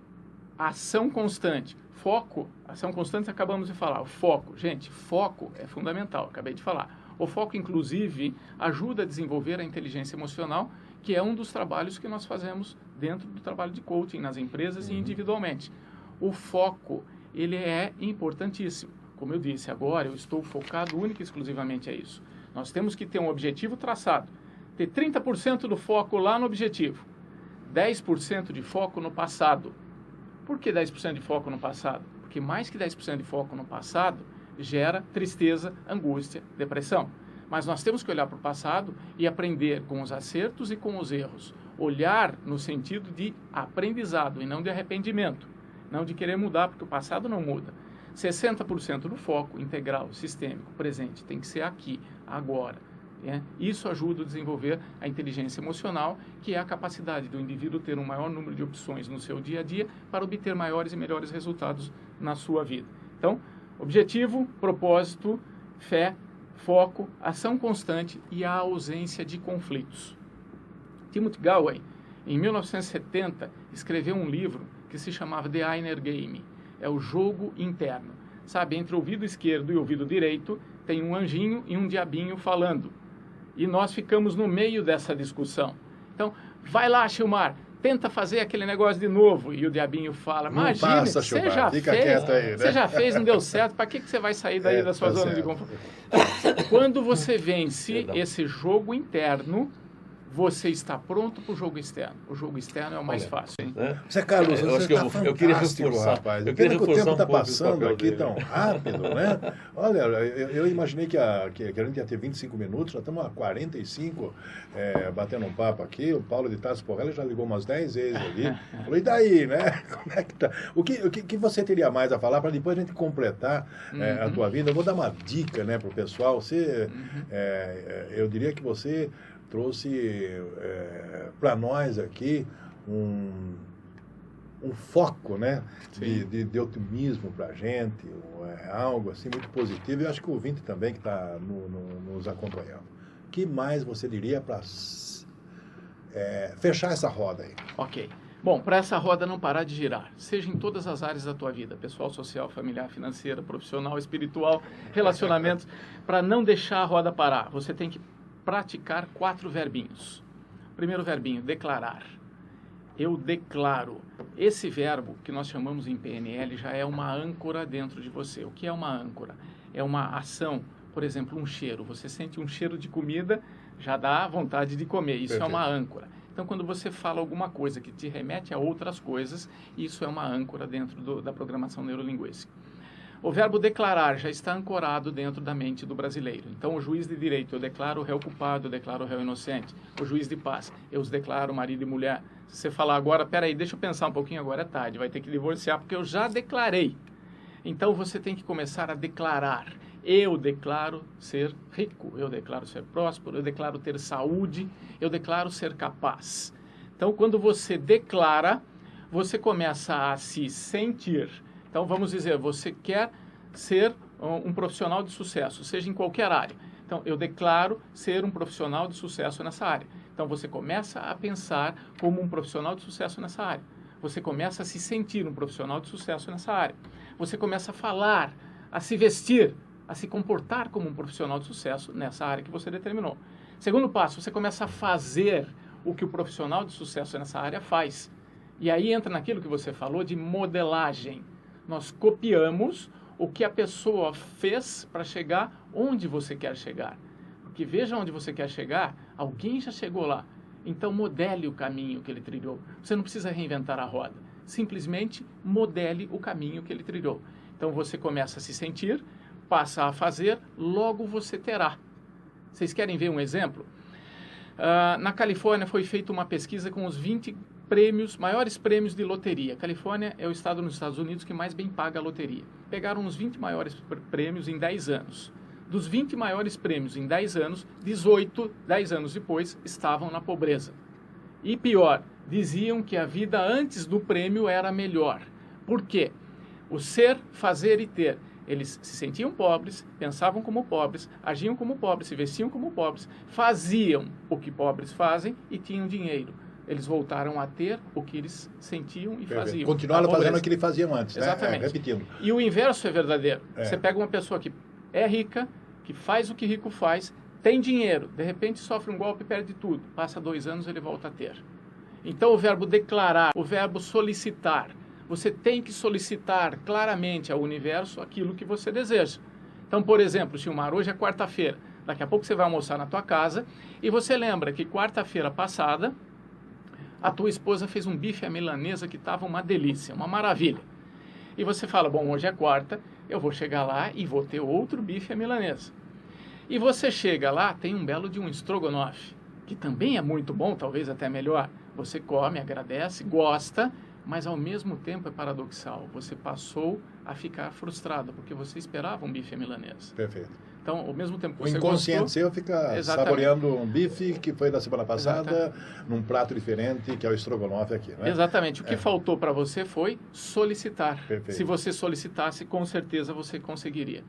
ação constante. Foco, ação constante, acabamos de falar. O foco, gente, foco é fundamental, acabei de falar. O foco, inclusive, ajuda a desenvolver a inteligência emocional, que é um dos trabalhos que nós fazemos dentro do trabalho de coaching nas empresas e individualmente. O foco, ele é importantíssimo. Como eu disse, agora eu estou focado única e exclusivamente a isso. Nós temos que ter um objetivo traçado, ter 30% do foco lá no objetivo, 10% de foco no passado. Por que 10% de foco no passado? Porque mais que 10% de foco no passado gera tristeza, angústia, depressão. Mas nós temos que olhar para o passado e aprender com os acertos e com os erros. Olhar no sentido de aprendizado e não de arrependimento. Não de querer mudar, porque o passado não muda. 60% do foco integral, sistêmico, presente, tem que ser aqui, agora. Isso ajuda a desenvolver a inteligência emocional, que é a capacidade do indivíduo ter um maior número de opções no seu dia a dia para obter maiores e melhores resultados na sua vida. Então, objetivo, propósito, fé, foco, ação constante e a ausência de conflitos. Timothy Galway, em 1970, escreveu um livro que se chamava The Inner Game. É o jogo interno. Sabe, entre o ouvido esquerdo e o ouvido direito tem um anjinho e um diabinho falando. E nós ficamos no meio dessa discussão. Então, vai lá, Chilmar, tenta fazer aquele negócio de novo. E o diabinho fala, imagina, você já fez, aí, né? Você já fez, não deu certo, para que você vai sair daí da sua zona de conforto? Quando você vence esse jogo interno, você está pronto para o jogo externo. O jogo externo é o mais fácil. Hein? Zé Carlos, você está fantástico, eu queria reforçar, rapaz. Eu queria que o tempo está pouco passando aqui dele. tão rápido, né? Olha, eu imaginei que a gente ia ter 25 minutos, já estamos a 45 batendo um papo aqui. O Paulo de Tarso Porrela já ligou umas 10 vezes ali. Falou, e daí, né? Como é que tá? O que você teria mais a falar para depois a gente completar a tua vida? Eu vou dar uma dica, né, para o pessoal. Eu diria que você trouxe para nós aqui um foco, né, de otimismo para a gente, algo assim muito positivo. Eu acho que o ouvinte também que está nos acompanhando. O que mais você diria para fechar essa roda aí? Ok. Bom, para essa roda não parar de girar, seja em todas as áreas da tua vida, pessoal, social, familiar, financeira, profissional, espiritual, relacionamentos, para não deixar a roda parar, você tem que praticar 4 verbinhos. Primeiro verbinho, declarar. Eu declaro. Esse verbo, que nós chamamos em PNL, já é uma âncora dentro de você. O que é uma âncora? É uma ação, por exemplo, um cheiro. Você sente um cheiro de comida, já dá vontade de comer. Isso é uma âncora. Então, quando você fala alguma coisa que te remete a outras coisas, isso é uma âncora dentro da programação neurolinguística. O verbo declarar já está ancorado dentro da mente do brasileiro. Então, o juiz de direito, eu declaro o réu culpado, eu declaro o réu inocente. O juiz de paz, eu os declaro marido e mulher. Se você falar agora, peraí, deixa eu pensar um pouquinho, agora é tarde, vai ter que divorciar, porque eu já declarei. Então, você tem que começar a declarar. Eu declaro ser rico, eu declaro ser próspero, eu declaro ter saúde, eu declaro ser capaz. Então, quando você declara, você começa a se sentir. Então, vamos dizer, você quer ser um profissional de sucesso, seja em qualquer área. Então, eu declaro ser um profissional de sucesso nessa área. Então, você começa a pensar como um profissional de sucesso nessa área. Você começa a se sentir um profissional de sucesso nessa área. Você começa a falar, a se vestir, a se comportar como um profissional de sucesso nessa área que você determinou. Segundo passo, você começa a fazer o que o profissional de sucesso nessa área faz. E aí entra naquilo que você falou de modelagem. Nós copiamos o que a pessoa fez para chegar onde você quer chegar. Porque veja onde você quer chegar, alguém já chegou lá. Então modele o caminho que ele trilhou. Você não precisa reinventar a roda. Simplesmente modele o caminho que ele trilhou. Então você começa a se sentir, passa a fazer, logo você terá. Vocês querem ver um exemplo? Na Califórnia foi feita uma pesquisa com os 20 maiores prêmios de loteria. A Califórnia é o estado nos Estados Unidos que mais bem paga a loteria. Pegaram os 20 maiores prêmios em 10 anos. Dos 20 maiores prêmios em 10 anos, 18, 10 anos depois, estavam na pobreza. E pior, diziam que a vida antes do prêmio era melhor. Por quê? O ser, fazer e ter. Eles se sentiam pobres, pensavam como pobres, agiam como pobres, se vestiam como pobres, faziam o que pobres fazem e tinham dinheiro. Eles voltaram a ter o que eles sentiam e faziam. Continuaram fazendo o que eles faziam antes, exatamente. Né? Repetindo. E o inverso é verdadeiro. Você pega uma pessoa que é rica, que faz o que rico faz, tem dinheiro, de repente sofre um golpe e perde tudo. Passa 2 anos, ele volta a ter. Então, o verbo declarar, o verbo solicitar. Você tem que solicitar claramente ao universo aquilo que você deseja. Então, por exemplo, Gilmar, hoje é quarta-feira. Daqui a pouco você vai almoçar na tua casa e você lembra que quarta-feira passada a tua esposa fez um bife à milanesa que estava uma delícia, uma maravilha. E você fala, bom, hoje é quarta, eu vou chegar lá e vou ter outro bife à milanesa. E você chega lá, tem um belo de um estrogonofe, que também é muito bom, talvez até melhor. Você come, agradece, gosta, mas ao mesmo tempo é paradoxal. Você passou a ficar frustrado, porque você esperava um bife à milanesa. Perfeito. Então, ao mesmo tempo que o você inconsciente gostou, seu fica saboreando um bife que foi da semana passada, num prato diferente, que é o estrogonofe aqui, né? Exatamente. O que faltou para você foi solicitar. Perfeito. Se você solicitasse, com certeza você conseguiria.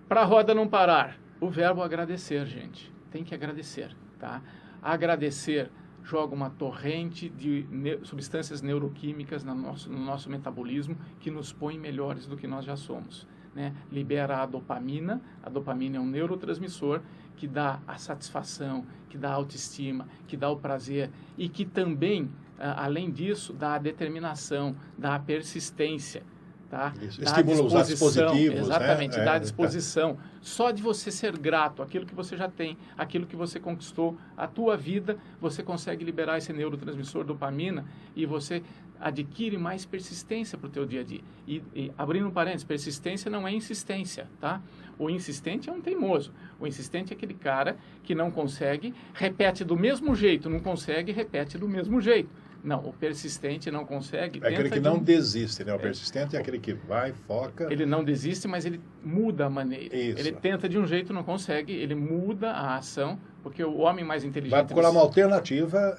Para a roda não parar, o verbo agradecer, gente. Tem que agradecer, tá? Agradecer joga uma torrente de substâncias neuroquímicas no nosso metabolismo que nos põe melhores do que nós já somos. Né? Libera a dopamina é um neurotransmissor que dá a satisfação, que dá a autoestima, que dá o prazer e que também, além disso, dá a determinação, dá a persistência. Tá? Estimula os atos positivos. Exatamente, né? dá a disposição. Só de você ser grato àquilo que você já tem, àquilo que você conquistou, a tua vida, você consegue liberar esse neurotransmissor dopamina e você adquire mais persistência para o teu dia a dia. E abrindo um parênteses, persistência não é insistência, tá? O insistente é um teimoso. O insistente é aquele cara que não consegue, repete do mesmo jeito, não consegue, repete do mesmo jeito. Não, o persistente não consegue. É aquele que não desiste, né? O persistente é aquele que vai, foca. Ele não desiste, mas ele muda a maneira. Isso. Ele tenta de um jeito, não consegue, ele muda a ação, porque o homem mais inteligente... Vai procurar uma alternativa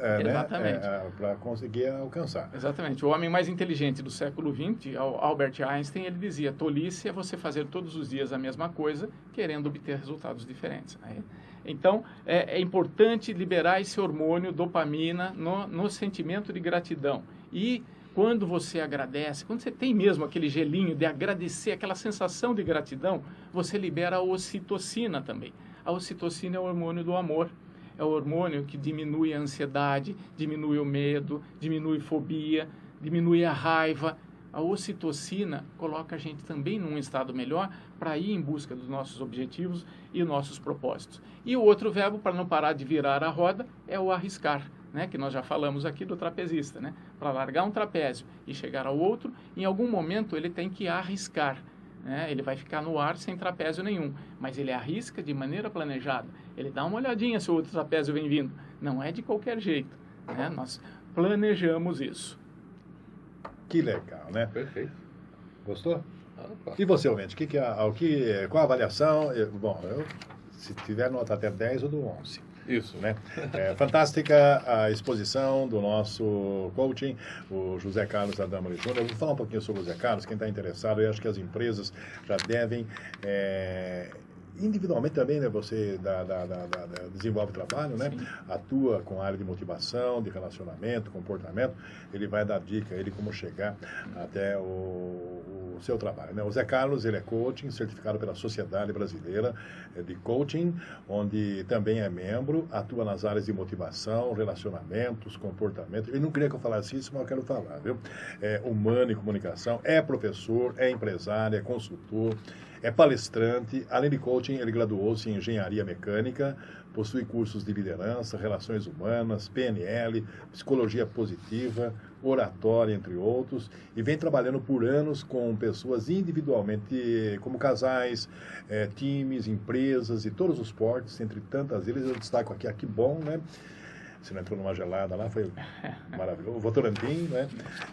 para conseguir alcançar. Exatamente. O homem mais inteligente do século XX, Albert Einstein, ele dizia, tolice é você fazer todos os dias a mesma coisa, querendo obter resultados diferentes. Então, é importante liberar esse hormônio, dopamina, no sentimento de gratidão. E quando você agradece, quando você tem mesmo aquele gelinho de agradecer, aquela sensação de gratidão, você libera a ocitocina também. A ocitocina é o hormônio do amor. É o hormônio que diminui a ansiedade, diminui o medo, diminui a fobia, diminui a raiva. A ocitocina coloca a gente também num estado melhor para ir em busca dos nossos objetivos e nossos propósitos. E o outro verbo, para não parar de virar a roda, é o arriscar, né? Que nós já falamos aqui do trapezista. Né? Para largar um trapézio e chegar ao outro, em algum momento ele tem que arriscar. né? Ele vai ficar no ar sem trapézio nenhum, mas ele arrisca de maneira planejada. Ele dá uma olhadinha se o outro trapézio vem vindo. Não é de qualquer jeito, né? Nós planejamos isso. Que legal, né? Perfeito. Gostou? Opa. E você, ouvinte, qual a avaliação? Se tiver nota até 10, eu dou 11. Isso. Né? Fantástica a exposição do nosso coaching, o José Carlos Adamoli Júnior. Eu vou falar um pouquinho sobre o José Carlos. Quem está interessado, eu acho que as empresas já devem... individualmente também, né? Você desenvolve trabalho, né? Sim. Atua com a área de motivação, de relacionamento, comportamento. Ele vai dar dica, ele como chegar até o seu trabalho, né? O Zé Carlos, ele é coaching, certificado pela Sociedade Brasileira de Coaching, onde também é membro, atua nas áreas de motivação, relacionamentos, comportamento. Ele não queria que eu falasse isso, mas eu quero falar, viu? É humano e comunicação, é professor, é empresário, é consultor, é palestrante. Além de coaching, ele graduou-se em engenharia mecânica, possui cursos de liderança, relações humanas, PNL, psicologia positiva, oratória, entre outros, e vem trabalhando por anos com pessoas individualmente, como casais, times, empresas e todos os portes, entre tantas eles. Eu destaco aqui, que bom, né? Você não entrou numa gelada lá, foi maravilhoso. O Votorantim, né?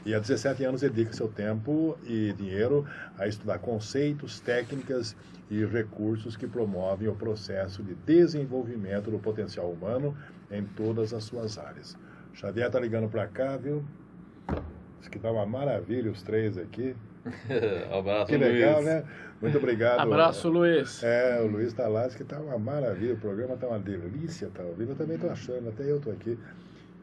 E há 17 anos dedica seu tempo e dinheiro a estudar conceitos, técnicas e recursos que promovem o processo de desenvolvimento do potencial humano em todas as suas áreas. Xavier está ligando para cá, viu? Diz que tá uma maravilha os três aqui. Abraço, que legal, Luiz. né? Muito obrigado. Abraço, Luiz. O Luiz está lá, diz que está uma maravilha, o programa está uma delícia, tá ouvindo? Eu também estou achando, até eu estou aqui.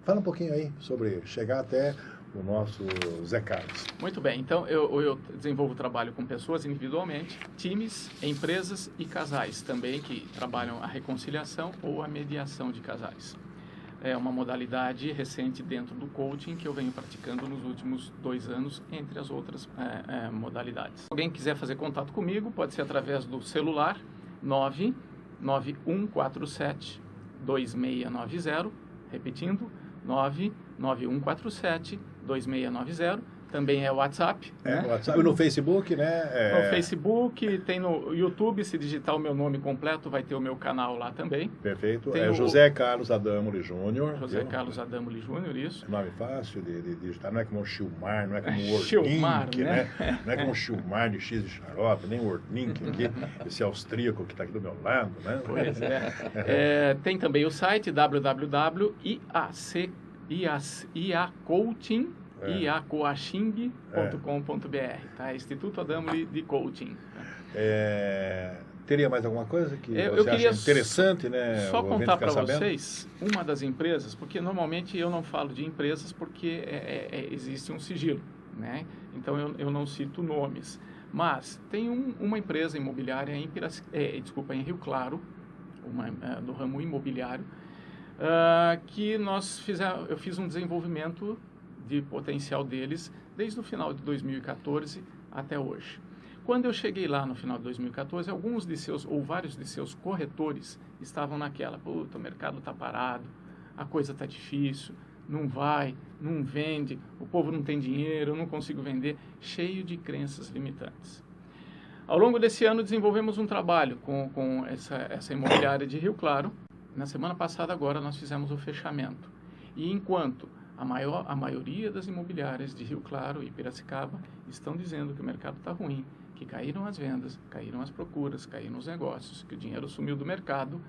Fala um pouquinho aí sobre chegar até o nosso Zé Carlos. Muito bem, então eu desenvolvo trabalho com pessoas individualmente, times, empresas e casais também que trabalham a reconciliação ou a mediação de casais. É uma modalidade recente dentro do coaching que eu venho praticando nos últimos 2 anos, entre as outras modalidades. Se alguém quiser fazer contato comigo, pode ser através do celular 99147 2690, repetindo, 99147 2690. Também é o WhatsApp. Né? No WhatsApp, no Facebook, né? No Facebook, tem no YouTube, se digitar o meu nome completo, vai ter o meu canal lá também. Perfeito. Tem José Carlos Adamoli Júnior. José Carlos Adamoli Júnior, isso. Nome fácil de digitar, não é como Chilmar, não é como Chilmar, Wordlink, né? Não é como Chilmar de X de xarope, nem Wordlink aqui, esse austríaco que está aqui do meu lado, né? Pois é. Tem também o site iacoaching.com.br, tá? Instituto Adamoli de Coaching. Teria mais alguma coisa que eu você queria acha interessante, né? Só contar para vocês uma das empresas, porque normalmente eu não falo de empresas porque existe um sigilo, né? Então eu não cito nomes. Mas tem uma empresa imobiliária em Rio Claro, do ramo imobiliário, que eu fiz um desenvolvimento de potencial deles desde o final de 2014 até hoje. Quando eu cheguei lá no final de 2014, vários de seus corretores estavam naquela, puta, o mercado está parado, a coisa está difícil, não vai, não vende, o povo não tem dinheiro, eu não consigo vender, cheio de crenças limitantes. Ao longo desse ano desenvolvemos um trabalho com essa imobiliária de Rio Claro. Na semana passada agora nós fizemos o fechamento. E enquanto a maioria das imobiliárias de Rio Claro e Piracicaba estão dizendo que o mercado está ruim, que caíram as vendas, caíram as procuras, caíram os negócios, que o dinheiro sumiu do mercado,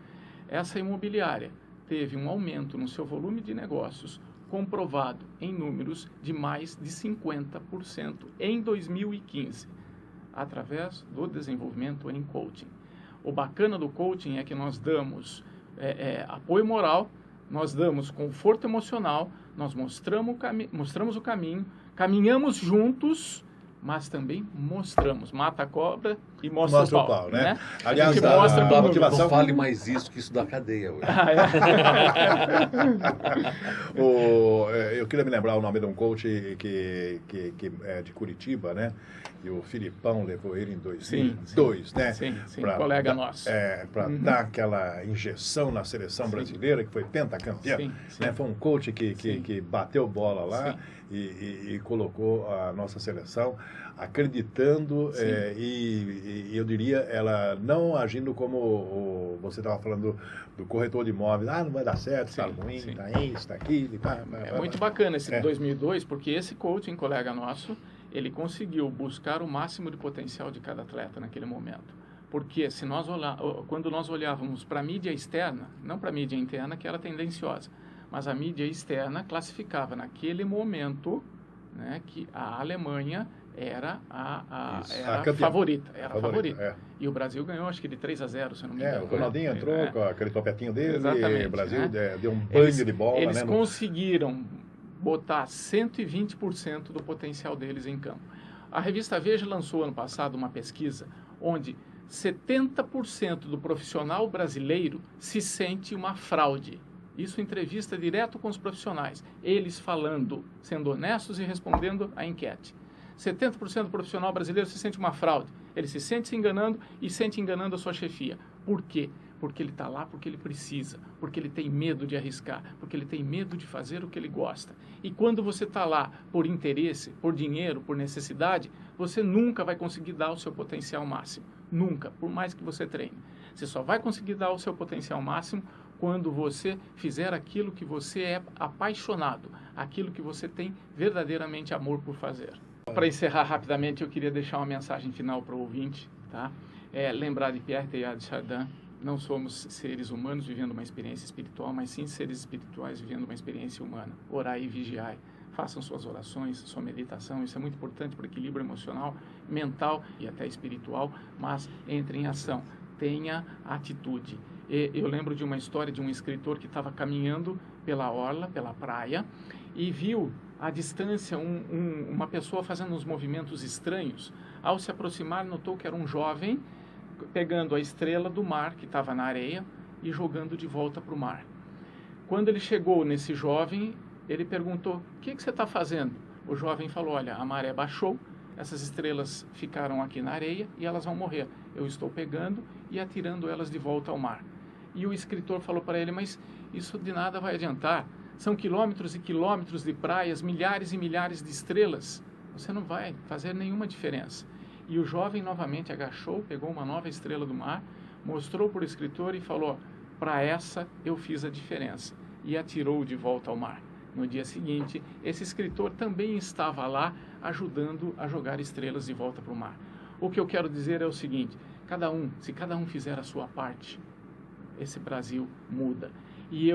essa imobiliária teve um aumento no seu volume de negócios comprovado em números de mais de 50% em 2015, através do desenvolvimento em coaching. O bacana do coaching é que nós damos apoio moral, nós damos conforto emocional, nós mostramos o caminho, caminhamos juntos, mas também mostramos. Mata a cobra e mostra o pau, né? Aliás, a motivação... Não fale mais isso, que isso dá cadeia hoje. Eu queria me lembrar o nome de um coach que é de Curitiba, né? E o Filipão levou ele em 2002, né? Sim, colega nosso. Para dar aquela injeção na seleção brasileira, que foi pentacampeã. Né? Foi um coach que bateu bola lá. e colocou a nossa seleção acreditando e eu diria, ela não agindo como você estava falando do corretor de imóveis, não vai dar certo, está ruim, está isso, está aquilo. É muito bacana esse de 2002, porque esse coaching, colega nosso, ele conseguiu buscar o máximo de potencial de cada atleta naquele momento. Porque se nós quando nós olhávamos para a mídia externa, não para a mídia interna, que era tendenciosa, mas a mídia externa classificava naquele momento, né, que a Alemanha era a favorita. E o Brasil ganhou, acho que de 3-0, se eu não me engano. O Ronaldinho entrou com aquele topetinho dele, exatamente, e o Brasil deu um banho de bola. Eles conseguiram botar 120% do potencial deles em campo. A revista Veja lançou ano passado uma pesquisa onde 70% do profissional brasileiro se sente uma fraude. Isso entrevista direto com os profissionais, eles falando, sendo honestos e respondendo à enquete. 70% do profissional brasileiro se sente uma fraude. Ele se sente se enganando e sente enganando a sua chefia. Por quê? Porque ele está lá porque ele precisa, porque ele tem medo de arriscar, porque ele tem medo de fazer o que ele gosta. E quando você está lá por interesse, por dinheiro, por necessidade, você nunca vai conseguir dar o seu potencial máximo. Nunca, por mais que você treine. Você só vai conseguir dar o seu potencial máximo quando você fizer aquilo que você é apaixonado, aquilo que você tem verdadeiramente amor por fazer. Para encerrar rapidamente, eu queria deixar uma mensagem final para o ouvinte, tá? Lembrar de Pierre Teilhard de Chardin. Não somos seres humanos vivendo uma experiência espiritual, mas sim seres espirituais vivendo uma experiência humana. Orai e vigiai. Façam suas orações, sua meditação. Isso é muito importante para o equilíbrio emocional, mental e até espiritual, mas entre em ação. Tenha atitude. Eu lembro de uma história de um escritor que estava caminhando pela orla, pela praia, e viu à distância uma pessoa fazendo uns movimentos estranhos. Ao se aproximar, notou que era um jovem pegando a estrela do mar, que estava na areia, e jogando de volta para o mar. Quando ele chegou nesse jovem, ele perguntou: o que você está fazendo? O jovem falou: olha, a maré baixou, essas estrelas ficaram aqui na areia e elas vão morrer. Eu estou pegando e atirando elas de volta ao mar. E o escritor falou para ele: mas isso de nada vai adiantar. São quilômetros e quilômetros de praias, milhares e milhares de estrelas. Você não vai fazer nenhuma diferença. E o jovem novamente agachou, pegou uma nova estrela do mar, mostrou para o escritor e falou: para essa eu fiz a diferença. E atirou de volta ao mar. No dia seguinte, esse escritor também estava lá ajudando a jogar estrelas de volta para o mar. O que eu quero dizer é o seguinte: se cada um fizer a sua parte, esse Brasil muda. E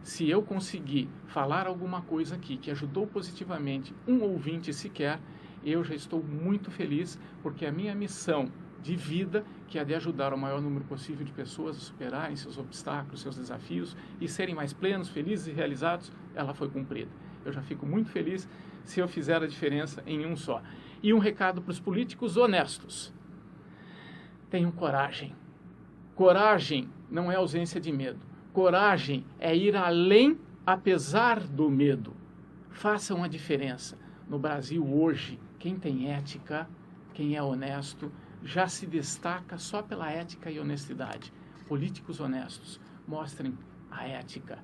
se eu conseguir falar alguma coisa aqui que ajudou positivamente um ouvinte sequer, eu já estou muito feliz, porque a minha missão de vida, que é de ajudar o maior número possível de pessoas a superarem seus obstáculos, seus desafios e serem mais plenos, felizes e realizados, ela foi cumprida. Eu já fico muito feliz se eu fizer a diferença em um só. E um recado para os políticos honestos: tenham coragem. Coragem não é ausência de medo. Coragem é ir além apesar do medo. Façam a diferença. No Brasil hoje, quem tem ética, quem é honesto, já se destaca só pela ética e honestidade. Políticos honestos, mostrem a ética.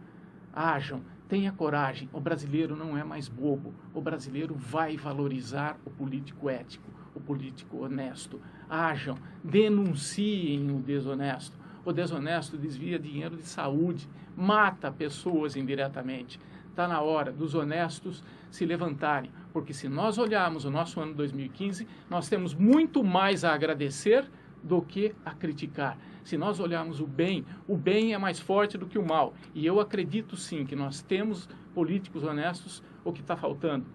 Ajam, tenha coragem. O brasileiro não é mais bobo. O brasileiro vai valorizar o político ético, o político honesto. Ajam, denunciem o desonesto. O desonesto desvia dinheiro de saúde, mata pessoas indiretamente. Está na hora dos honestos se levantarem, porque se nós olharmos o nosso ano 2015, nós temos muito mais a agradecer do que a criticar. Se nós olharmos o bem é mais forte do que o mal. E eu acredito sim que nós temos políticos honestos. O que está faltando?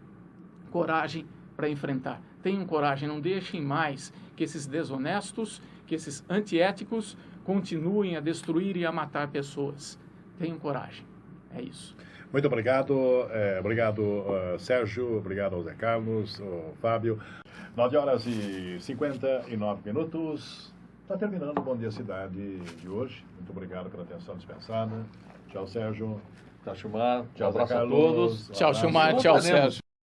Coragem para enfrentar. Tenham coragem, não deixem mais que esses desonestos, que esses antiéticos continuem a destruir e a matar pessoas. Tenham coragem. É isso. Muito obrigado. Obrigado, Sérgio. Obrigado ao Zé Carlos, ao Fábio. 9h59. Está terminando o Bom Dia Cidade de hoje. Muito obrigado pela atenção dispensada. Tchau, Sérgio. Tchau, Chumar. Tchau, Um abraço a Carlos. todos. Tchau, Chumar. Tchau, Sérgio.